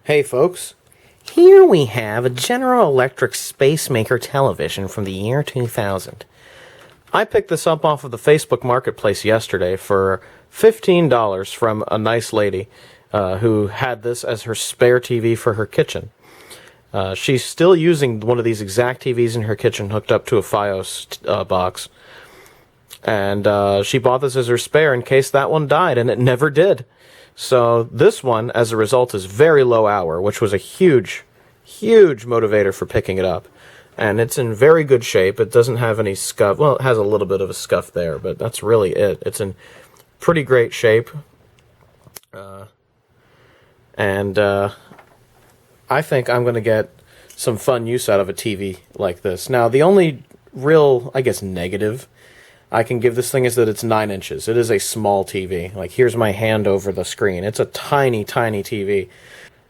Hey folks, here we have a General Electric Spacemaker television from the year 2000. I picked this up off of the Facebook Marketplace yesterday for $15 from a nice lady who had this as her spare TV for her kitchen. She's still using one of these exact TVs in her kitchen hooked up to a Fios box. And she bought this as her spare in case that one died, and it never did. So this one, as a result, is very low hour, which was a huge, huge motivator for picking it up. And it's in very good shape. It doesn't have any scuff. Well, it has a little bit of a scuff there, but that's really it. It's in pretty great shape. I think I'm going to get some fun use out of a TV like this. Now, the only real, I guess, negative I can give this thing is that it's 9 inches. It is a small TV. Like, here's my hand over the screen. It's a tiny, tiny TV.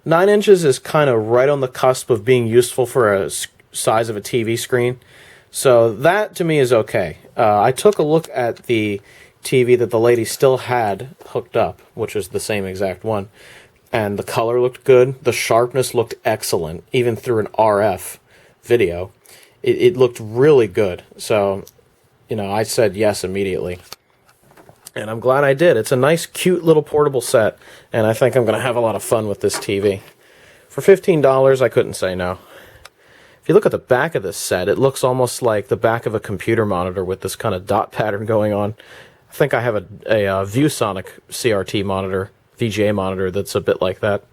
9 inches is kind of right on the cusp of being useful for a size of a TV screen. So that, to me, is okay. I took a look at the TV that the lady still had hooked up, which was the same exact one. And the color looked good. The sharpness looked excellent, even through an RF video. It looked really good. So, you know, I said yes immediately. And I'm glad I did. It's a nice, cute little portable set, and I think I'm going to have a lot of fun with this TV. For $15, I couldn't say no. If you look at the back of this set, it looks almost like the back of a computer monitor with this kind of dot pattern going on. I think I have a ViewSonic CRT monitor, VGA monitor, that's a bit like that.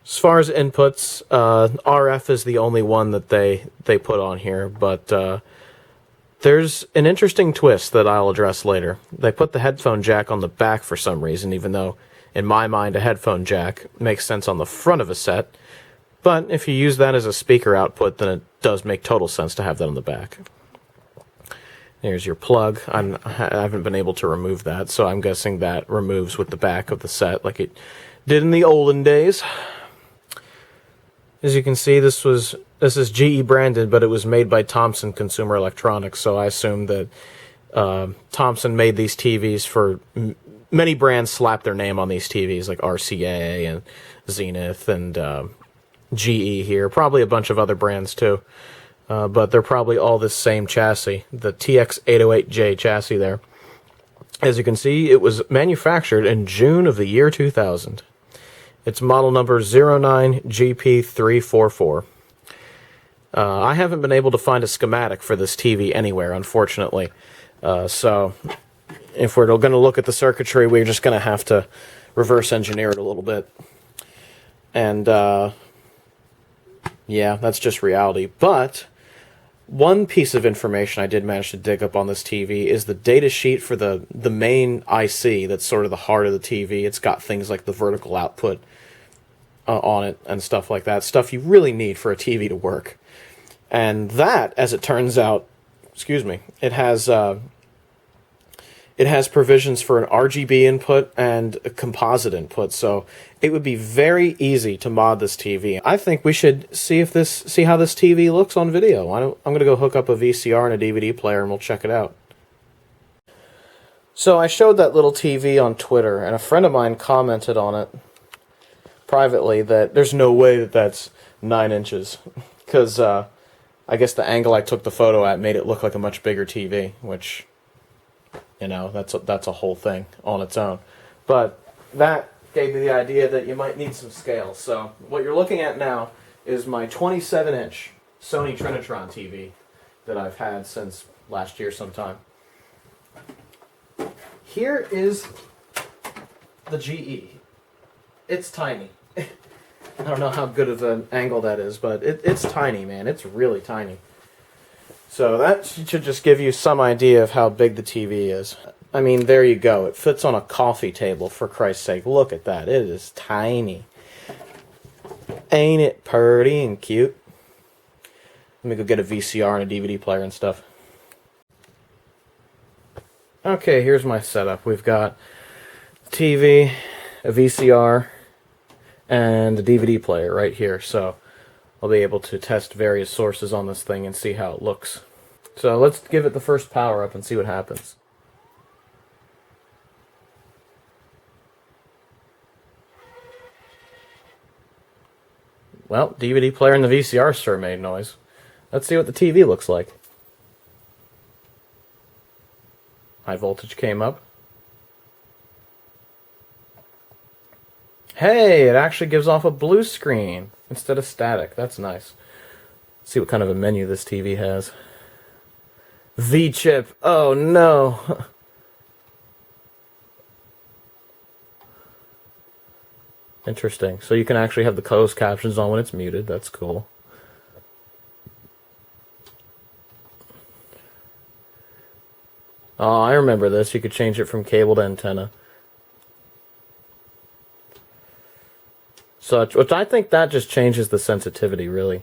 As far as inputs, RF is the only one that they put on here, but there's an interesting twist that I'll address later. They put the headphone jack on the back for some reason, even though, in my mind, a headphone jack makes sense on the front of a set. But if you use that as a speaker output, then it does make total sense to have that on the back. There's your plug. I haven't been able to remove that, so I'm guessing that removes with the back of the set like it did in the olden days. As you can see, this is GE branded, but it was made by Thomson Consumer Electronics, so I assume that Thomson made these TVs for... Many brands slap their name on these TVs, like RCA and Zenith and GE here. Probably a bunch of other brands, too. But they're probably all this same chassis, the TX808J chassis there. As you can see, it was manufactured in June of the year 2000. It's model number 09GP344. I haven't been able to find a schematic for this TV anywhere, unfortunately. So if we're going to look at the circuitry, we're just going to have to reverse engineer it a little bit. And yeah, that's just reality. But one piece of information I did manage to dig up on this TV is the data sheet for the main IC that's sort of the heart of the TV. It's got things like the vertical output on it and stuff like that. Stuff you really need for a TV to work. And that, as it turns out, it has provisions for an RGB input and a composite input, so it would be very easy to mod this TV. I think we should see how this TV looks on video. I'm going to go hook up a VCR and a DVD player and we'll check it out. So I showed that little TV on Twitter, and a friend of mine commented on it privately that there's no way that that's 9 inches, because I guess the angle I took the photo at made it look like a much bigger TV, which, you know, that's a whole thing on its own. But that gave me the idea that you might need some scale. So what you're looking at now is my 27-inch Sony Trinitron TV that I've had since last year sometime. Here is the GE. It's tiny. I don't know how good of an angle that is, but it's tiny, man. It's really tiny. So that should just give you some idea of how big the TV is. I mean, there you go. It fits on a coffee table, for Christ's sake. Look at that. It is tiny. Ain't it pretty and cute? Let me go get a VCR and a DVD player and stuff. Okay, here's my setup. We've got a TV, a VCR, and a DVD player right here. So I'll be able to test various sources on this thing and see how it looks. So let's give it the first power up and see what happens. Well, DVD player and the VCR sure made noise. Let's see what the TV looks like. High voltage came up. Hey, it actually gives off a blue screen instead of static. That's nice. Let's see what kind of a menu this TV has. V-chip. Oh no. Interesting. So you can actually have the closed captions on when it's muted. That's cool. Oh, I remember this. You could change it from cable to antenna. So, which I think that just changes the sensitivity, really.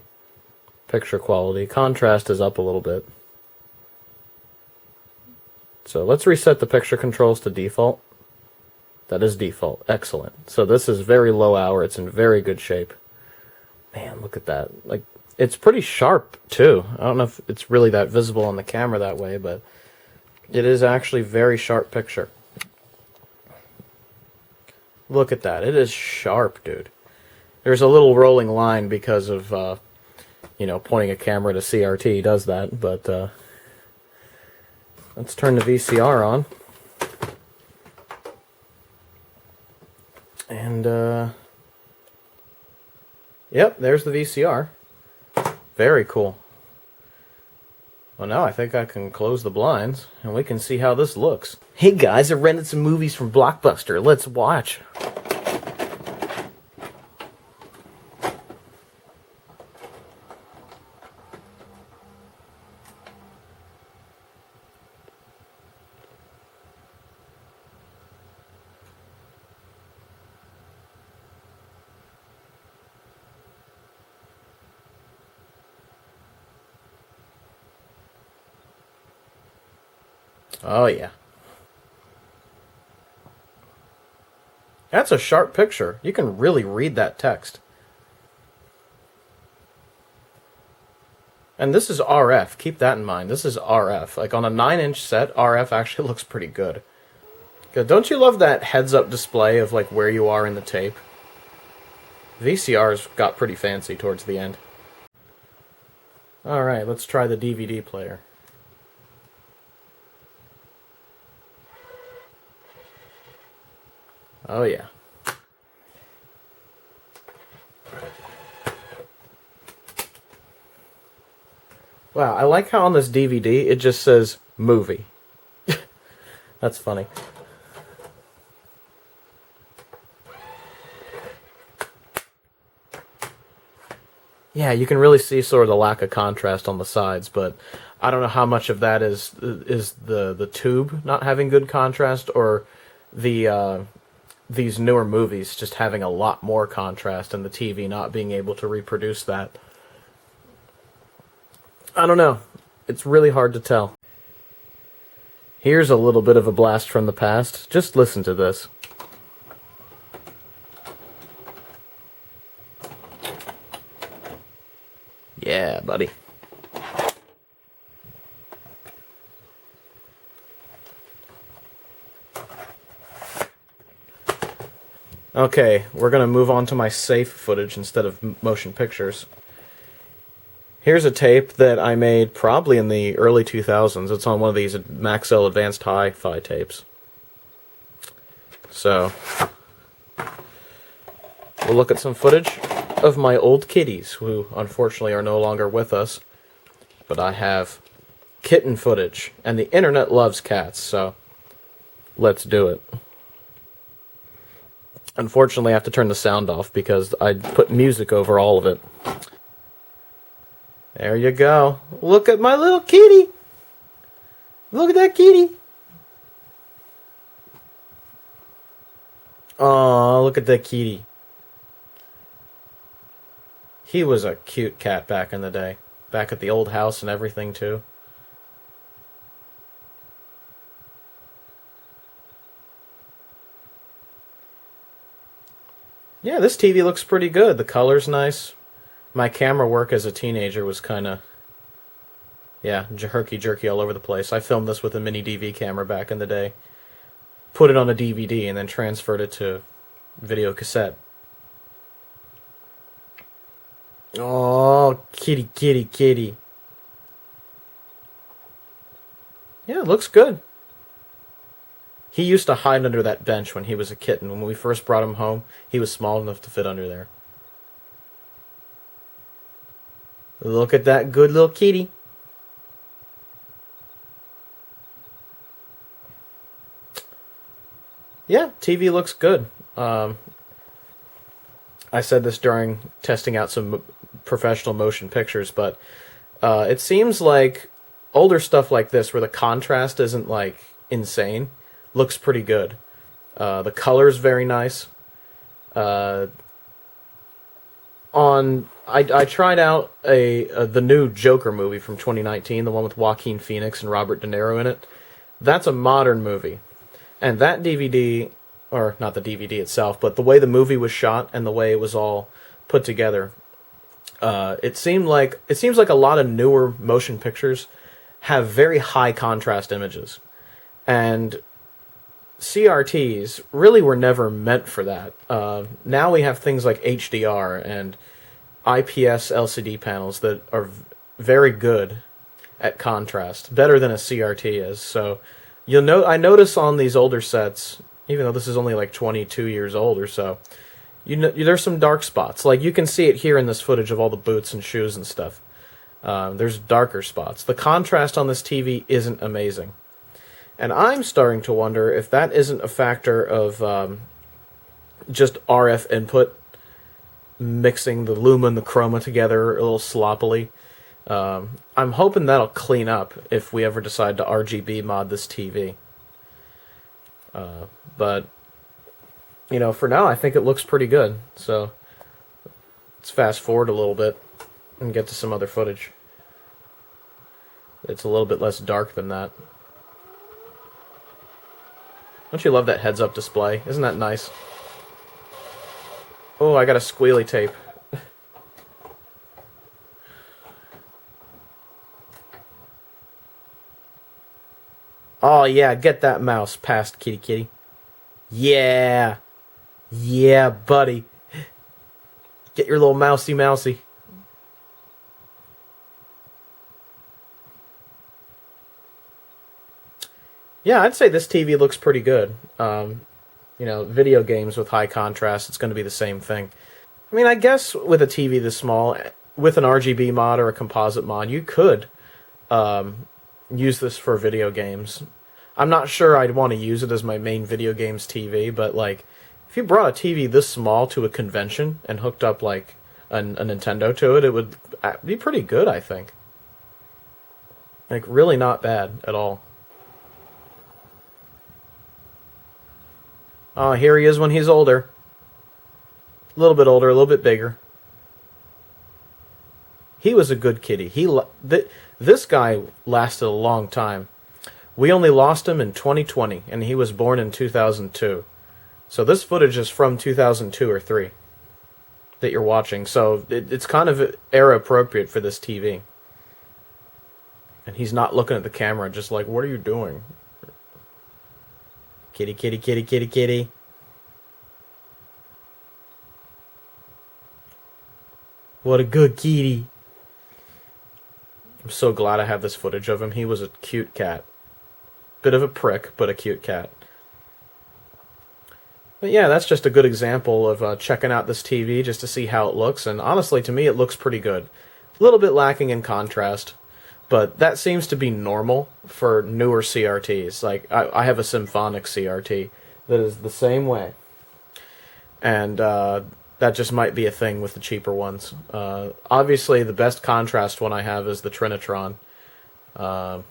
Picture quality. Contrast is up a little bit. So let's reset the picture controls to default. That is default. Excellent. So this is very low hour. It's in very good shape. Man, look at that. Like, it's pretty sharp, too. I don't know if it's really that visible on the camera that way, but it is actually very sharp picture. Look at that. It is sharp, dude. There's a little rolling line because of, pointing a camera to CRT does that, but let's turn the VCR on. And, yep, there's the VCR. Very cool. Well, now I think I can close the blinds, and we can see how this looks. Hey guys, I rented some movies from Blockbuster. Let's watch. Oh, yeah. That's a sharp picture. You can really read that text. And this is RF. Keep that in mind. This is RF. Like, on a 9-inch set, RF actually looks pretty good. Good. Don't you love that heads-up display of, like, where you are in the tape? VCRs got pretty fancy towards the end. Alright, let's try the DVD player. Oh, yeah. Wow, I like how on this DVD it just says movie. That's funny. Yeah, you can really see sort of the lack of contrast on the sides, but I don't know how much of that is the tube not having good contrast or the these newer movies just having a lot more contrast and the TV not being able to reproduce that. I don't know. It's really hard to tell. Here's a little bit of a blast from the past. Just listen to this. Yeah, buddy. Okay, we're going to move on to my safe footage instead of motion pictures. Here's a tape that I made probably in the early 2000s. It's on one of these Maxell Advanced Hi-Fi tapes. So, we'll look at some footage of my old kitties, who unfortunately are no longer with us. But I have kitten footage, and the internet loves cats, so let's do it. Unfortunately, I have to turn the sound off because I put music over all of it. There you go. Look at my little kitty. Look at that kitty. Aw, look at that kitty. He was a cute cat back in the day. Back at the old house and everything, too. Yeah, this TV looks pretty good. The color's nice. My camera work as a teenager was kind of, yeah, herky-jerky all over the place. I filmed this with a mini DV camera back in the day. Put it on a DVD and then transferred it to video cassette. Oh, kitty, kitty, kitty. Yeah, it looks good. He used to hide under that bench when he was a kitten. When we first brought him home, he was small enough to fit under there. Look at that good little kitty. Yeah, TV looks good. I said this during testing out some professional motion pictures, but it seems like older stuff like this, where the contrast isn't like insane, looks pretty good. The color's very nice. I tried out the new Joker movie from 2019, the one with Joaquin Phoenix and Robert De Niro in it. That's a modern movie, and that DVD, or not the DVD itself, but the way the movie was shot and the way it was all put together, it seems like a lot of newer motion pictures have very high contrast images, and CRTs really were never meant for that. Now we have things like HDR and IPS LCD panels that are very good at contrast, better than a CRT is. So I notice on these older sets, even though this is only like 22 years old or so, there's some dark spots. Like you can see it here in this footage of all the boots and shoes and stuff. There's darker spots. The contrast on this TV isn't amazing. And I'm starting to wonder if that isn't a factor of just RF input mixing the luma and the chroma together a little sloppily. I'm hoping that'll clean up if we ever decide to RGB mod this TV. But, for now I think it looks pretty good. So, let's fast forward a little bit and get to some other footage. It's a little bit less dark than that. Don't you love that heads-up display? Isn't that nice? Oh, I got a squealy tape. Oh, yeah, get that mouse past kitty kitty. Yeah. Yeah, buddy. Get your little mousy mousy. Yeah, I'd say this TV looks pretty good. Video games with high contrast, it's going to be the same thing. I mean, I guess with a TV this small, with an RGB mod or a composite mod, you could use this for video games. I'm not sure I'd want to use it as my main video games TV, but like, if you brought a TV this small to a convention and hooked up like a Nintendo to it, it would be pretty good, I think. Like, really not bad at all. Oh, here he is when he's older. A little bit older, a little bit bigger. He was a good kitty. This guy lasted a long time. We only lost him in 2020, and he was born in 2002. So this footage is from 2002 or 3 that you're watching. So it's kind of era appropriate for this TV. And he's not looking at the camera, just like, what are you doing? Kitty, kitty, kitty, kitty, kitty. What a good kitty. I'm so glad I have this footage of him. He was a cute cat. Bit of a prick, but a cute cat. But yeah, that's just a good example of checking out this TV just to see how it looks. And honestly, to me, it looks pretty good. A little bit lacking in contrast. But that seems to be normal for newer CRTs. Like, I have a symphonic CRT that is the same way. And that just might be a thing with the cheaper ones. Obviously, the best contrast one I have is the Trinitron. I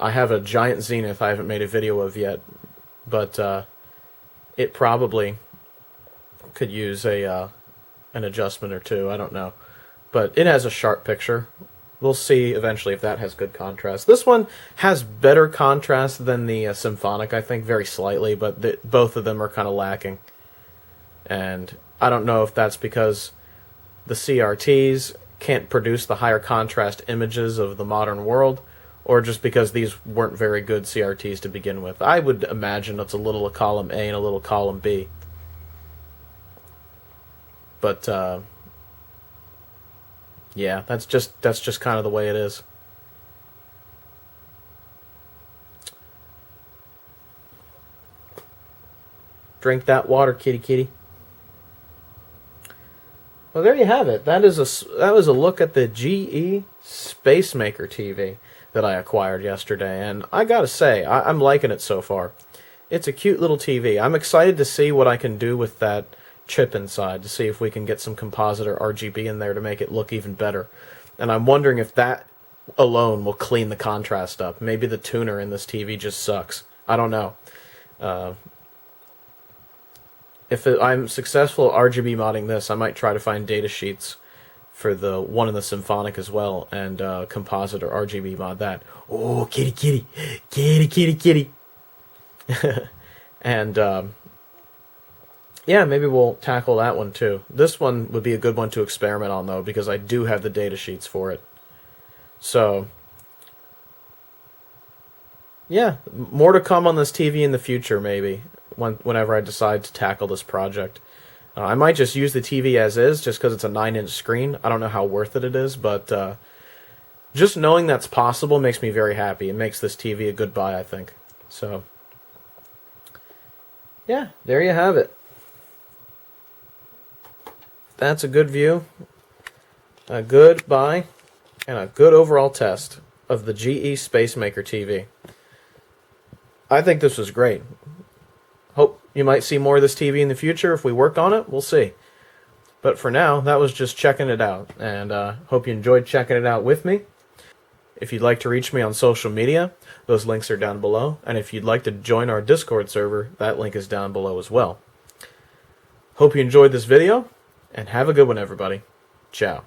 have a giant Zenith I haven't made a video of yet. But it probably could use an adjustment or two. I don't know. But it has a sharp picture. We'll see eventually if that has good contrast. This one has better contrast than the Symphonic, I think, very slightly, but both of them are kind of lacking. And I don't know if that's because the CRTs can't produce the higher contrast images of the modern world, or just because these weren't very good CRTs to begin with. I would imagine it's a little of column A and a little column B. But, Yeah, that's just kind of the way it is. Drink that water, kitty kitty. Well, there you have it. That was a look at the GE Spacemaker TV that I acquired yesterday, and I gotta say, I'm liking it so far. It's a cute little TV. I'm excited to see what I can do with that chip inside, to see if we can get some composite or RGB in there to make it look even better. And I'm wondering if that alone will clean the contrast up. Maybe the tuner in this TV just sucks. I don't know. I'm successful RGB modding this, I might try to find data sheets for the one in the Symphonic as well, and composite or RGB mod that. Oh, kitty kitty, kitty kitty kitty. And yeah, maybe we'll tackle that one too. This one would be a good one to experiment on though, because I do have the data sheets for it. So yeah, more to come on this TV in the future, maybe whenever I decide to tackle this project. I might just use the TV as is, just because it's a 9-inch screen. I don't know how worth it is, but just knowing that's possible makes me very happy. It makes this TV a good buy, I think. So yeah, there you have it. That's a good view, a good buy, and a good overall test of the GE Spacemaker TV. I think this was great. Hope you might see more of this TV in the future. If we work on it, we'll see. But for now, that was just checking it out, and hope you enjoyed checking it out with me. If you'd like to reach me on social media, those links are down below, and if you'd like to join our Discord server, that link is down below as well. Hope you enjoyed this video, and have a good one, everybody. Ciao.